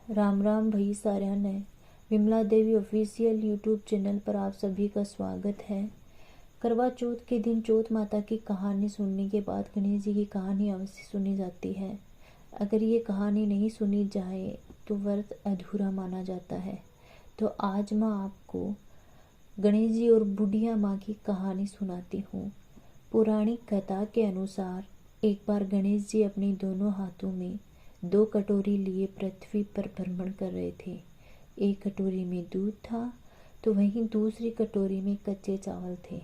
राम राम भाई साਰਿਆਂ ने Vimla Devi official YouTube channel पर आप सभी का स्वागत है। करवा चौथ के दिन चौथ माता की कहानी सुनने के बाद गणेश जी की कहानी अवश्य सुनी जाती है। अगर ये कहानी नहीं सुनी जाए तो व्रत अधूरा माना जाता है। तो आज मैं आपको गणेश जी और बुढ़िया माँ की कहानी सुनाती हूँ। पौराणिक कथा के अनुसार एक बार गणेश जी अपने दोनों हाथों में 2 कटोरी लिए पृथ्वी पर भ्रमण कर रहे थे। एक कटोरी में दूध था तो वहीं दूसरी कटोरी में कच्चे चावल थे।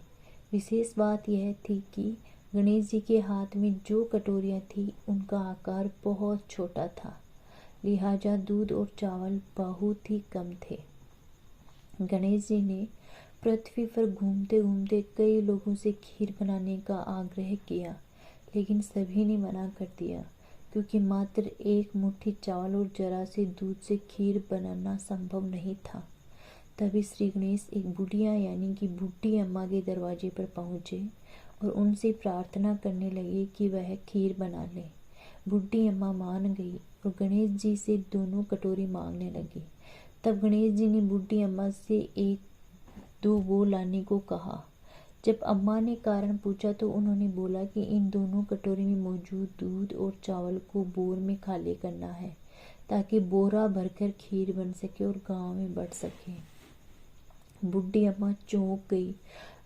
विशेष बात यह थी कि गणेश जी के हाथ में जो कटोरियाँ थी उनका आकार बहुत छोटा था, लिहाजा दूध और चावल बहुत ही कम थे। गणेश जी ने पृथ्वी पर घूमते घूमते कई लोगों से खीर बनाने का आग्रह किया, लेकिन सभी ने मना कर दिया क्योंकि मात्र एक मुट्ठी चावल और जरा से दूध से खीर बनाना संभव नहीं था। तभी श्री गणेश एक बुढ़िया यानी कि बूढ़ी अम्मा के दरवाजे पर पहुँचे और उनसे प्रार्थना करने लगे कि वह खीर बना ले। बूढ़ी अम्मा मान गई और गणेश जी से दोनों कटोरी मांगने लगी। तब गणेश जी ने बूढ़ी अम्मा से 1-2 वो लाने को कहा। जब अम्मा ने कारण पूछा तो उन्होंने बोला कि इन दोनों कटोरी में मौजूद दूध और चावल को बोर में खाली करना है ताकि बोरा भरकर खीर बन सके और गांव में बढ़ सके। बूढ़ी अम्मा चौंक गई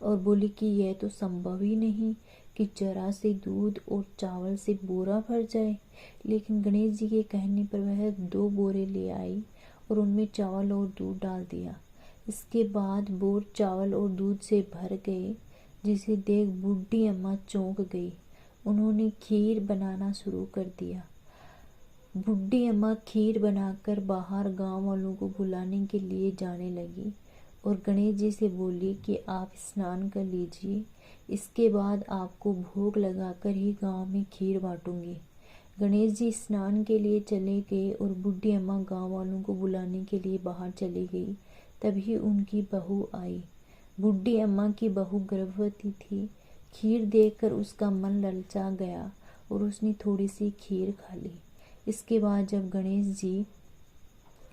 और बोली कि यह तो संभव ही नहीं कि जरा से दूध और चावल से बोरा भर जाए। लेकिन गणेश जी के कहने पर वह 2 बोरे ले आई और उनमें चावल और दूध डाल दिया। इसके बाद बोर चावल और दूध से भर गए, जिसे देख बूढ़ी अम्मा चौंक गई। उन्होंने खीर बनाना शुरू कर दिया। बूढ़ी अम्मा खीर बनाकर बाहर गांव वालों को बुलाने के लिए जाने लगी और गणेश जी से बोली कि आप स्नान कर लीजिए, इसके बाद आपको भोग लगाकर ही गांव में खीर बांटूंगी। गणेश जी स्नान के लिए चले गए और बूढ़ी अम्मा गांव वालों को बुलाने के लिए बाहर चली गई। तभी उनकी बहू आई। बूढ़ी अम्मा की बहू गर्भवती थी। खीर देखकर उसका मन ललचा गया और उसने थोड़ी सी खीर खा ली। इसके बाद जब गणेश जी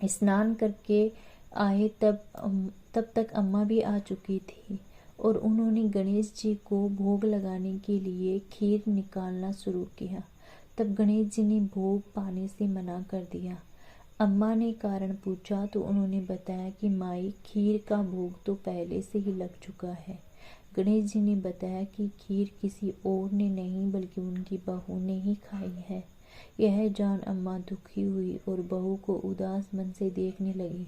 स्नान करके आए तब तक अम्मा भी आ चुकी थी और उन्होंने गणेश जी को भोग लगाने के लिए खीर निकालना शुरू किया। तब गणेश जी ने भोग पाने से मना कर दिया। अम्मा ने कारण पूछा तो उन्होंने बताया कि माई, खीर का भोग तो पहले से ही लग चुका है। गणेश जी ने बताया कि खीर किसी और ने नहीं बल्कि उनकी बहू ने ही खाई है। यह जान अम्मा दुखी हुई और बहू को उदास मन से देखने लगी।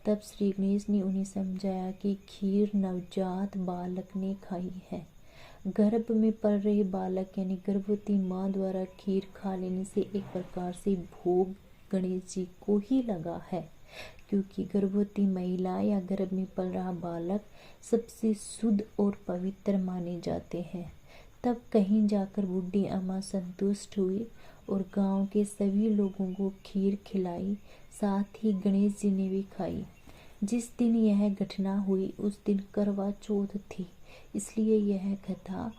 तब श्री गणेश ने उन्हें समझाया कि खीर नवजात बालक ने खाई है। गर्भ में पल रहे बालक यानी गर्भवती माँ द्वारा खीर खा लेने से एक प्रकार से भोग गणेश जी को ही लगा है, क्योंकि गर्भवती महिला या गर्भ में पल रहा बालक सबसे शुद्ध और पवित्र माने जाते हैं। तब कहीं जाकर बूढ़ी अम्मा संतुष्ट हुई और गांव के सभी लोगों को खीर खिलाई, साथ ही गणेश जी ने भी खाई। जिस दिन यह घटना हुई उस दिन करवा चौथ थी, इसलिए यह कथा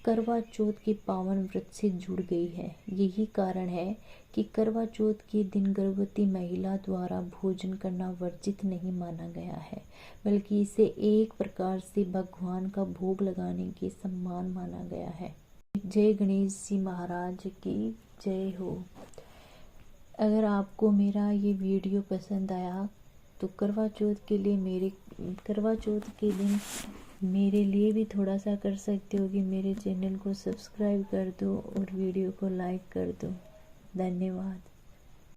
करवा चौथ के पावन व्रत से जुड़ गई है। यही कारण है कि करवा चौथ के दिन गर्भवती महिला द्वारा भोजन करना वर्जित नहीं माना गया है, बल्कि इसे एक प्रकार से भगवान का भोग लगाने के सम्मान माना गया है। जय गणेश जी महाराज की जय हो। अगर आपको मेरा ये वीडियो पसंद आया तो करवा चौथ के दिन मेरे लिए भी थोड़ा सा कर सकते हो कि मेरे चैनल को सब्सक्राइब कर दो और वीडियो को लाइक कर दो। धन्यवाद।